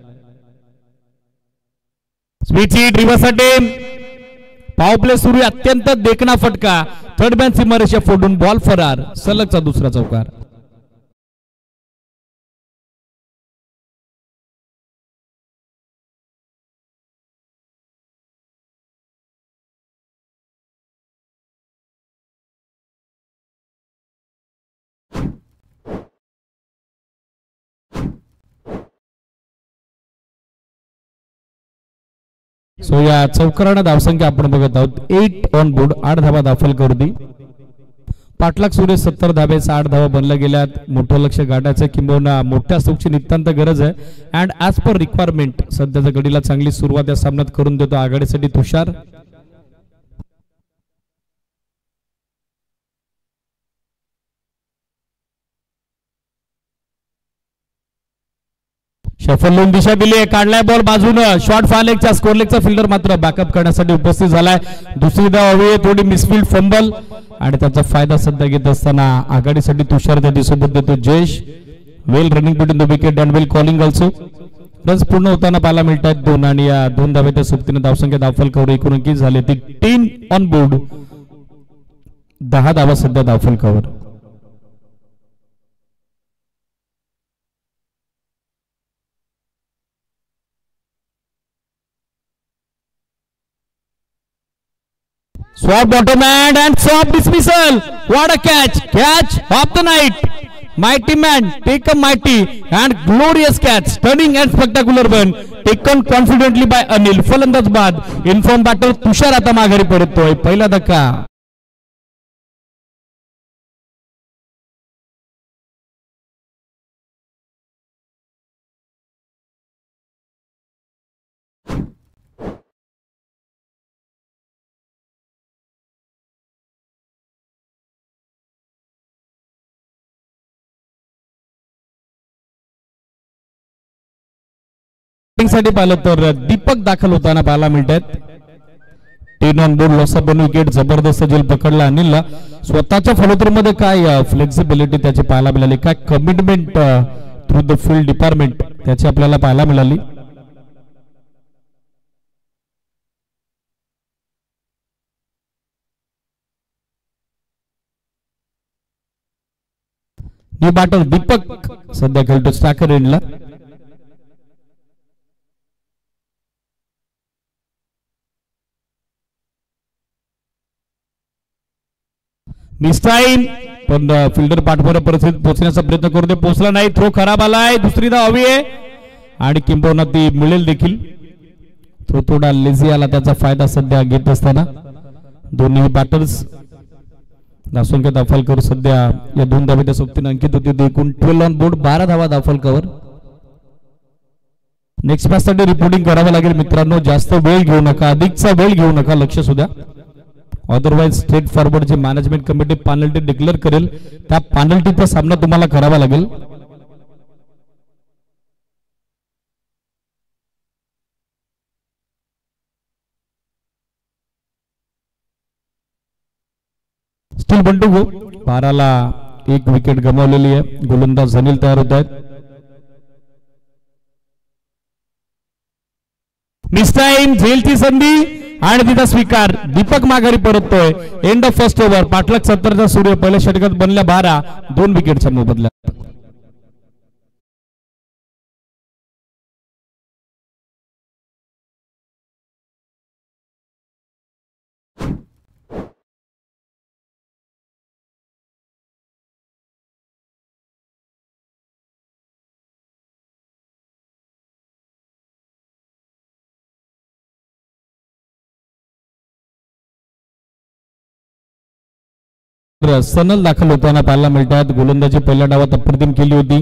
Sweet hit reverse attempt. Power play सुरू. अत्यंत देखणा फटका. थर्ड मॅन सीमारेषा फोडून बॉल फरार. सलगचा दुसरा चौकार. या चौकारानं धावसंख्या आपण बघत आहोत 8 ऑन बोर्ड. 8 धावा दाफलकावरती. पाठलाग सुरू 70 धाब्याचा 8 धावा बनल्या गेल्यात. मोठं लक्ष गाठायचं किंबहुना मोठ्या स्ट्रोकची नितांत गरज आहे. अँड ऍज पर रिक्वायरमेंट सध्याच्या घडीला चांगली सुरुवात या सामन्यात करून देतो आघाडीसाठी तुषार. शफल लोन दिशा दिली. काढलाय बॉल बाजूनं. शॉर्ट फालेगच्या स्कोर लेगचा फिल्डर मात्र बॅकअप करण्यासाठी उपस्थित झालाय. दुसरी धाव हवी. थोडी मिसफिल्ड फंबल आणि त्याचा फायदा सध्या घेत असताना आघाडीसाठी तुषार त्या सोबत देतो Jayesh. Well running between the wicket and well calling also. Runs पूर्ण होताना पाहायला मिळतात 2 आणि या 2 धाब्याच्या सोबतीने धावसंख्या दाफलकावर 29 झाली. ती 3 ऑन बोर्ड. 10 धावा सध्या दाफलकावर. Swap bottom and swap dismissal. What a catch! Catch of the night. Mighty man take a mighty and glorious catch. Stunning and spectacular one. Taken confidently by Anil. फलंदाज बाद. इन्फॉर्म बॅटर तुषार आता माघारी परततोय. पहिला धक्का. साठी पाहिलं तर दीपक दाखल होताना पाहायला मिळतात. 10 on board. Loss of 1 wicket. जबरदस्त झेल पकडला अनिलला. स्वतःच्या फॉलोथ्रू मध्ये काय फ्लेक्सिबिलिटी त्याची पाहायला मिळाली, काय commitment through the field department त्याची आपल्याला पाहायला मिळाली. बॅटर दीपक सध्या खेळतो स्ट्रायकर एंडला. मिस्टाईन पण फिल्डर पाठवर परिस्थितीत पोहोचण्याचा प्रयत्न करतोय. पोहोचला नाही. थ्रो खराब आलाय. दुसरी धाव हवी आहे आणि किंबहुना ती मिळेल देखील. थ्रो थोडा लेझी आला. त्याचा फायदा सध्या घेत असताना दोन्ही बॅटर्स धावसंख्या दाफलकर सध्या या 2 धाब्याच्या सोबतीने अंकित होती. एकूण 12 ऑन बोर्ड. 12 धावा दाफलकावर. नेक्स्ट मॅच साठी रिपोर्टिंग करावं लागेल मित्रांनो. जास्त वेळ घेऊ नका. अधिकचा वेळ घेऊ नका. लक्ष सुद्धा. अदरवाइज स्टेट फॉरवर्ड ची मॅनेजमेंट कमिटी पेनल्टी डिक्लेअर करेल. त्या पेनल्टीचा सामना तुम्हाला करावा लागेल. बंडू गो 12ला 1 विकेट गमावलेली आहे. गोलंदाज अनिल तयार होत आहेत. मिस टाइम झेलची संधी आणि तिचा स्वीकार. दीपक माघारी परततोय. End of first over. पाठलाग 70चा सूर्य पहिल्या षटकात बनल्या 12 2 विकेटच्या मोबदल्यात. सनल दाखल होताना पाहायला मिळतात. गोलंदाजी पहिल्या डावात अप्रतिम केली होती.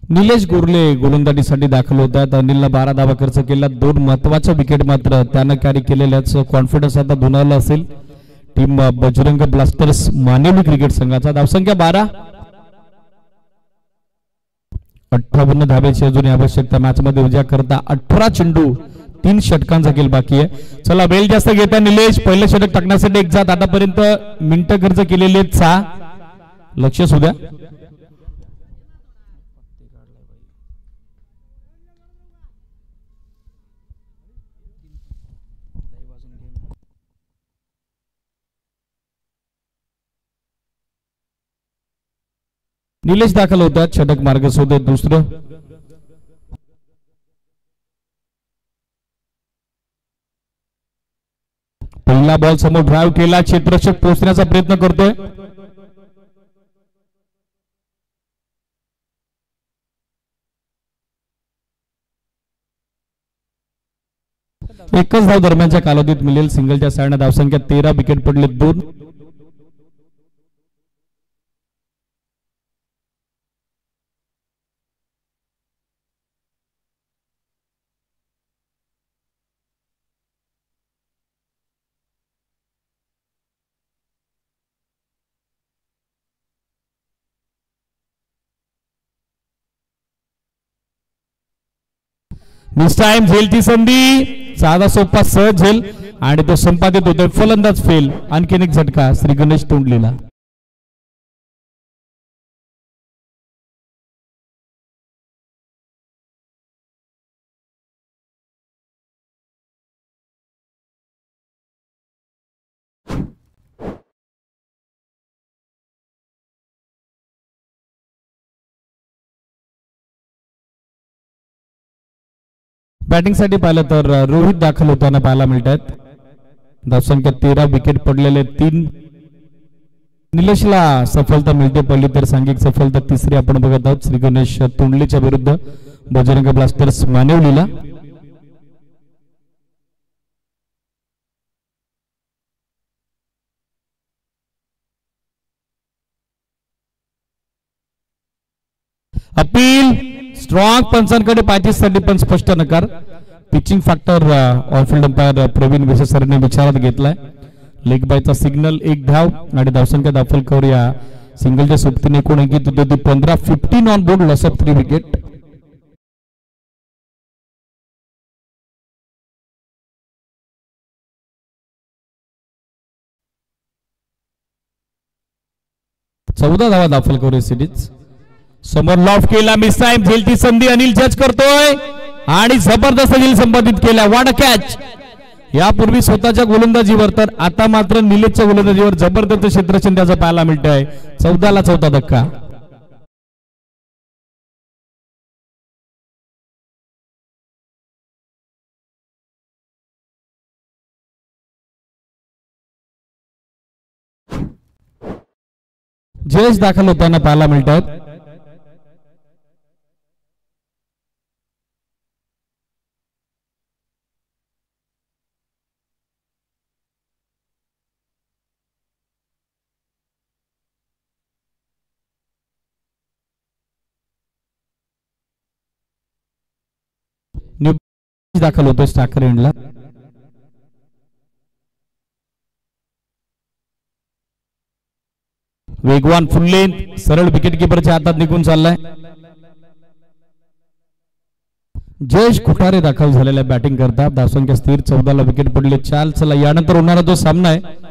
निलेश गोरले गोलंदाजीसाठी दाखल होतात. अनिलला 12 धावा खर्च केला. 2 महत्वाच्या विकेट मात्र त्यानं कॅरी केलेल्याच कॉन्फिडन्स आता दुणावला असेल team Bajrang blasters Manevali cricket संघाचा. धावसंख्या 12. 58 धाब्याची अजून आवश्यकता. मॅच मध्ये विजय करता 18 चेंडू 3 षटकांचा खेळ बाकी आहे. चला बेल जास्त घेता निलेश. पहिलं षटक टाकण्यासाठी एक जात. आतापर्यंत मिनिटं खर्च केलेले 6. लक्ष सुद्धा निलेश दाखल होतात. षटक मार्ग शोधत दुसरं. पहिला बॉल समोर ड्राइव्ह केला. क्षेत्ररक्षक पोहोचण्याचा प्रयत्न करतोय. एकच धाव दरम्यानच्या कालावधीत मिळेल. सिंगलच्या साईडने धावसंख्या 13. विकेट पडले 2. मिस टाइम झेलची संधी. साधा सोपा सहज झेल आणि तो संपादित होतोय. फलंदाज फेल. आणखीन एक झटका श्री गणेश तोंडलीला. बॅटिंग साठी पाहिलं तर रोहित दाखल होताना पाहायला मिळतात. धावसंख्या 13. विकेट पडलेले 3. निलेशला सफलता मिळते. पहिली तर सांघिक सफलता. तिसरी आपण बघत आहोत श्री गणेश तोंडलीच्या विरुद्ध बजरंग ब्लास्टर्स मानेवलीला. अपील. स्ट्रॉंग पंचांकडे पायथीसाठी पण स्पष्ट नकार. Pitching factor on field umpire Praveen विशेषरने विचारात घेतलाय. लेग बायचा सिग्नल. 1 धाव आणि धावसंख्या दाखल करूया. सिंगलच्या सोबतीने एकूण अंकित होती 15. 15 on board. Loss of 3 wicket. चौदा धावा दाखल करूया सिरीज. समोर लॉफ केला. मिस टाइम झेलची संधी. अनिल जज करतोय आणि जबरदस्त झेल संपादित केला. वाट कॅच. यापूर्वी स्वतःच्या गोलंदाजीवर तर आता मात्र निलेशच्या गोलंदाजीवर जबरदस्त क्षेत्ररक्षण त्याचं पाहायला मिळतंय. 14ला 14 धक्का. जयेश दाखल होताना पाहायला मिळतात. दाखल होतोय स्टाकर एंडला. वेगवान फुल लेंथ सरळ विकेट किपरच्या हातात निघून चाललाय. जयेश कुठारे दाखल झालेल्या बॅटिंग करतात. धावसंख्या स्थिर 14 ला विकेट पडले 4. चला यानंतर होणारा जो सामना आहे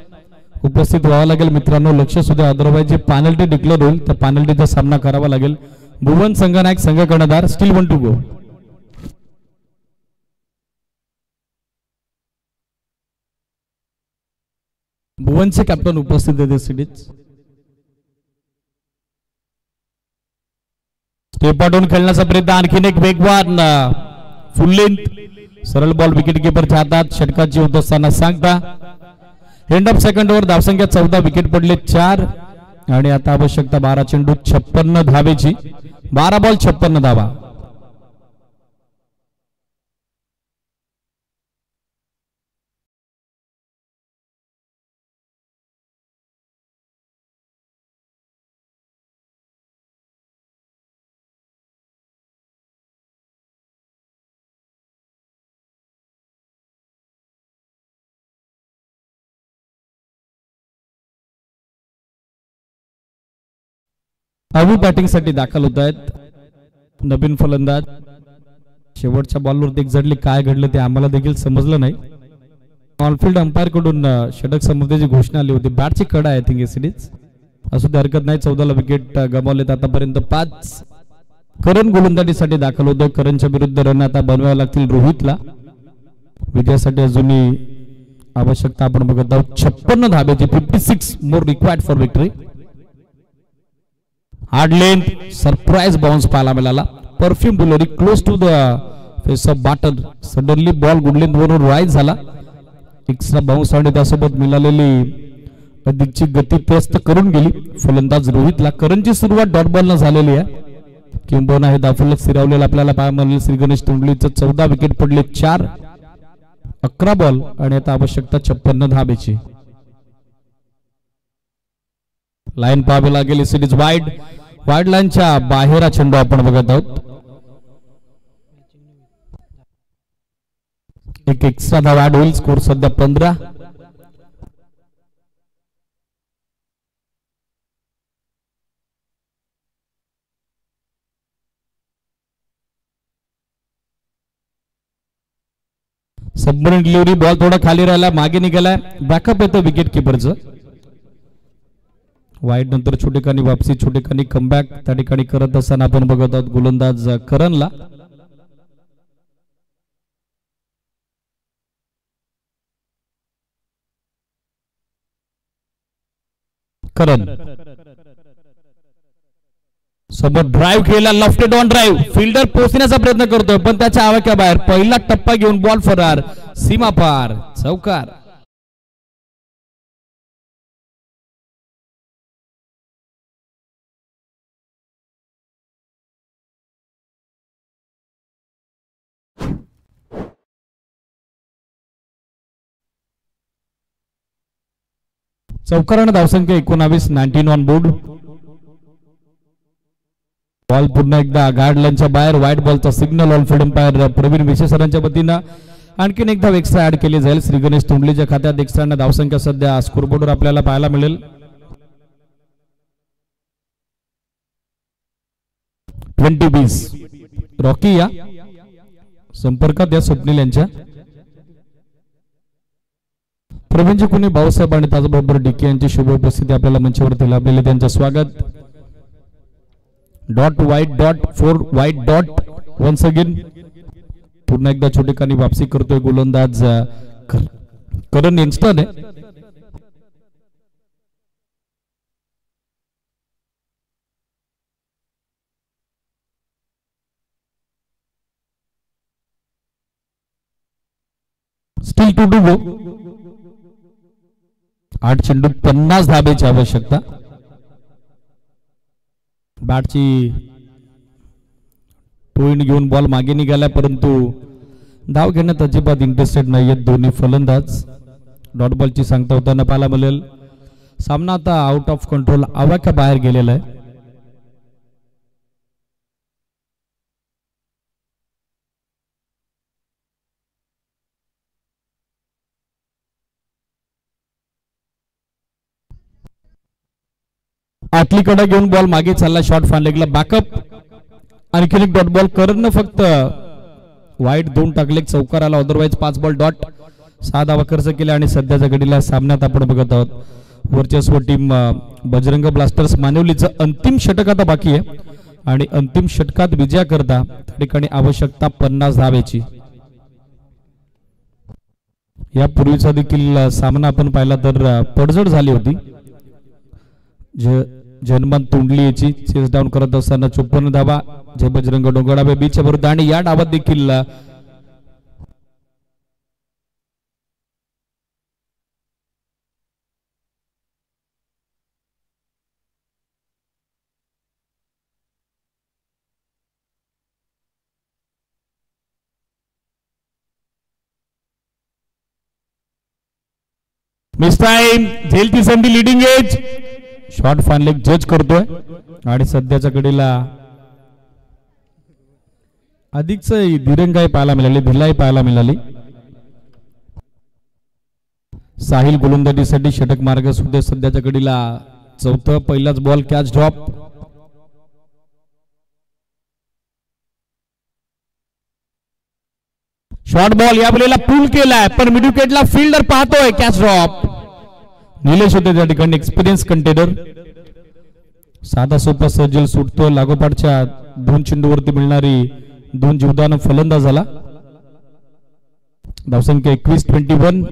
उपस्थित व्हावा लागेल मित्रांनो, लक्ष सुद्धा. अदरवाईज जे पेनल्टी डिक्लेअर होईल त्या पेनल्टीचा सामना करावा लागेल. भुवन संघनायक संघ कर्णधार, स्टील 1 टू गो. भुवनचे कॅप्टन उपस्थित आहेत सिटीज. स्टेप आउट खेळण्याचा प्रयत्न, आणखीन एक वेगवान फुल लेंथ सरळ बॉल विकेट कीपरच्या हातात. षटकाची होत असताना सांगता एंड ऑफ सेकंड ओव्हर. धावसंख्या 14, विकेट पडले 4 आणि आता आवश्यकता 12 चेंडू 56 धावेची. 12 बॉल 56 धावा. अवी बॅटिंग साठी दाखल होत आहेत. नवीन फलंदाज. शेवटच्या बॉलवरती एक्झॅक्टली काय घडलं ते आम्हाला देखील समजलं नाही. ऑनफिल्ड अंपायर कडून षटक समर्थेची घोषणा आली होती. बॅटची कडा आहे थिंक सिरीज असू दे, हरकत नाही. 14 ला विकेट गमावलेत आतापर्यंत 5. करण गोलंदाजीसाठी दाखल होतो. करणच्या विरुद्ध रन आता बनवावे लागतील रोहितला. विजयासाठी अजूनही आवश्यकता आपण बघत आहोत 56 धाब्याची. 56 more required for victory. Hard length surprise bounce पाहायला मिळाला. परफ्यूम बुलरी close to the face of batter. Suddenly ball good length वरून राईज झाला. एक्स्ट्रा बाउन्स आणि त्यासोबत मिळालेली अधिकची गती त्रस्त करून गेली फलंदाज रोहितला. करणची सुरुवात डॉट बॉल न झालेली आहे. किंबहुना हे दाफलक स्थिरावलेलं आपल्याला पाहायला मिळाले. श्री गणेश तोंडलीचं 14, विकेट पडले 4. 11 बॉल आणि आता आवश्यकता 56 धाबेची. लाईन पाहावी लागेल. सिरीज वाईड लाईनच्या बाहेर हा चेंडू आपण बघत आहोत. एक एक्स्ट्रा धाव ऍड होईल. स्कोर सध्या 15. Submarine delivery. बॉल थोडा खाली राहिला, मागे निघालाय. बॅकअप येतं विकेट किपरचं. वाईड नंतर छोटेखानी वापसी, छोटेखानी कमबॅक त्या ठिकाणी करत असताना आपण बघत आहोत गोलंदाज करणला. करण सोबत ड्राईव्ह केला, लेफ्ट ऑन ड्राईव्ह. फिल्डर पोहोचण्याचा प्रयत्न करतोय पण त्याच्या आवाक्याबाहेर. पहिला टप्पा घेऊन बॉल फरार, सीमा पार, चौकार. चौकारानं धावसंख्या 19. 19 ऑन बोर्ड. बॉल पुन्हा एकदा गार्डलाईनच्या बाहेर. व्हाईट बॉलचा सिग्नल. ऑलफिल्ड अंपायर प्रवीण विशेषरांच्या वतीनं आणखीन एक धाव एक्स्ट्रा ऍड केली जाईल. श्री गणेश तोंडलीच्या खात्यात एक्स्ट्रा धावसंख्या सध्या स्कोरबोर्डवर आपल्याला पाहायला मिळेल. 20-20. रॉकी या संपर्कात या स्वप्नील यांच्या. प्रवीणजी कुणी, भाऊसाहेब आणि त्याचबरोबर डीके यांची शुभ उपस्थिती आपल्याला मंचावरती लाभलेले. त्यांचं स्वागत. Dot wide dot 4 wide dot. Once again पुन्हा एकदा छोटेखानी वापसी करतोय गोलंदाज करण. इन्स्टंट आहे. Still 2 to go. 8 चेंडू 50 धाब्याची आवश्यकता. बॅटची टोईन घेऊन बॉल मागे निघाला परंतु धाव घेण्यात अजिबात इंटरेस्टेड नाहीयेत दोन्ही फलंदाज. डॉट बॉलची सांगता होताना पाहायला मिळेल. सामना आता आउट ऑफ कंट्रोल, आवाक्या बाहेर गेलेला आहे. आटलीकडे घेऊन बॉल मागे चालला. शॉट फान लेगला. बॅकअप. आणखीन एक डॉट बॉल. करण फक्त वाईट 2 टाकले, चौकार आला, अदरवाईज 5 बॉल डॉट, 6 धावा खर्च केल्या आणि सध्याच्या घडीला सामन्यात आपण बघत आहोत वर्चस्व टीम बजरंग ब्लास्टर्स मानवलीचं अंतिम षटक आता बाकी आहे आणि अंतिम षटकात विजयाकरता त्या ठिकाणी आवश्यकता 50 धावेची. यापूर्वीचा देखील सामना आपण पाहिला तर पडझड झाली होती. जनमान तोंडली याची चेस डाऊन करत असताना 54 धावा जय बजरंग डोंगराबे बीच्या विरुद्ध आणि या डावात देखील मिस टाइम, झेलती संधी, लीडिंग एज, शॉट फान लेग जज करतोय आणि सध्याच्या घडीला अधिकच दिरंगाई पाहायला मिळाली, भिलाई पाहायला मिळाली. साहिल गोलंदाजीसाठी षटक मार्ग सुद्धा सध्याच्या घडीला चौथं, पहिलाच ball catch drop. Short ball या बॉलला पूल केलाय पण मिड विकेटला फिल्डर पाहतोय, कॅच ड्रॉप. निलेश होते त्या ठिकाणी, एक्सपिरियन्स कंटेनर. साधा सोपा सज्जल सुटतो, लागोपाठच्या 2 चेंडूवरती मिळणारी 2 जीवदान फलंदाज झाला. धावसंख्या 21-21.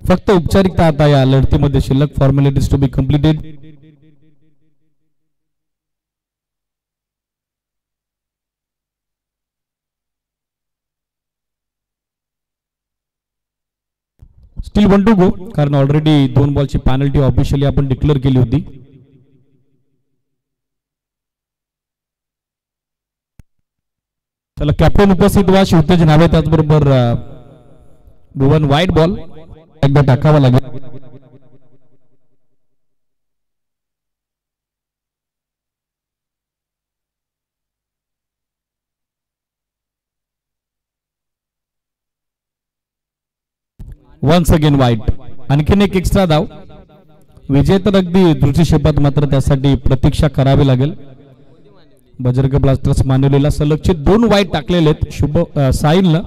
फक्त औपचारिकता आता या लढतीमध्ये शिल्लक, formalities to be completed. Still 1 to go, कारण ऑलरेडी 2 बॉलची पेनल्टी ऑफिशियली आपण डिक्लेअर केली होती. चला कॅप्टन उपस्थित व्हा, शिवतेज नावे, त्याचबरोबर भुवन वाईट बॉल एकदा टाकावा लागेल. Once again white. आणखीन एक एक्स्ट्रा धाव. विजय तर अगदी दृष्टिक्षेपात, मात्र त्यासाठी प्रतीक्षा करावी लागेल. बजरंग ब्लास्टर्स मानवलेला सलगचे 2 वाईट टाकलेले आहेत शुभ साहिलनं.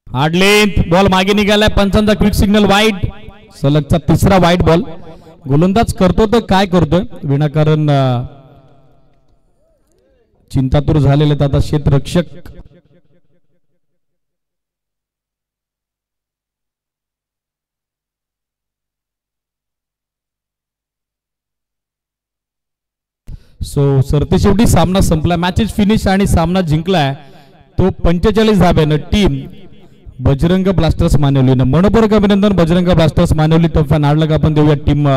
हार्ड लेंथ बॉल मागे निघालाय, पंचांचा क्विक सिग्नल, वाईट. सलगचा 3रा वाईट बॉल. गोलंदाज करतो तर काय करतोय, विनाकारण चिंतातूर झालेले आहेत आता क्षेत्ररक्षक. सो सरते शेवटी सामना संपला, मॅच इज फिनिश आणि सामना जिंकलाय तो 45 धाब्यानं टीम बजरंग ब्लास्टर्स मानवलीनं. मनपूर्वक अभिनंदन बजरंग ब्लास्टर्स मानवली. टफ फॅन हार्ड लग आपण देऊया टीम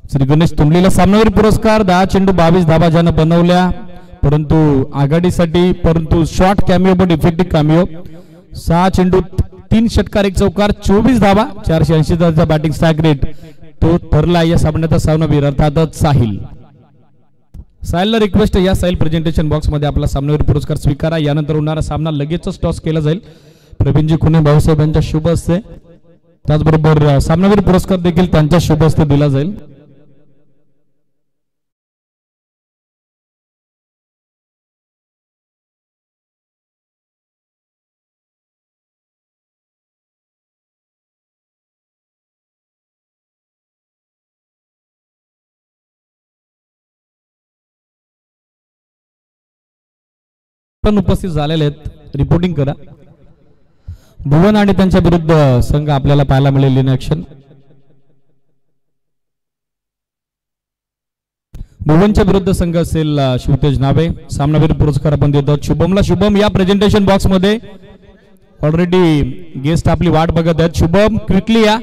श्री गणेश तुंबलीला. सामनावीर पुरस्कार 10 चेंडू 22 धाबा ज्यानं बनवल्या, परंतु आघाडीसाठी परंतु short cameo but effective cameo. 6 चेंडू 3 षटकार 1 चौकार 24 धाबा 480 धावांचा बॅटिंग स्ट्राइक रेट तो ठरला या सामन्याचा सामनावीर अर्थातच साहिल. साहिलला रिक्वेस्ट या साहिल प्रेझेंटेशन बॉक्स मध्ये आपला सामनावीर पुरस्कार स्वीकारा. यानंतर होणारा सामना लगेचच टॉस केला जाईल. प्रवीणजी खुने भाऊसाहेब यांच्या शुभ हस्ते, त्याचबरोबर सामनावीर पुरस्कार देखील त्यांच्या शुभ हस्ते दिला जाईल. पण उपस्थित झालेले आहेत, रिपोर्टिंग करा. भुवन आणि त्यांच्या विरुद्ध संघ आपल्याला पाहायला मिळेल इन ऍक्शन. भुवनच्या विरुद्ध संघ असेल शिवतेज नावे. सामनावीर पुरस्कार आपण देतो शुभमला. शुभम या प्रेझेंटेशन बॉक्स मध्ये ऑलरेडी गेस्ट आपली वाट बघत आहेत. शुभम क्विकली या.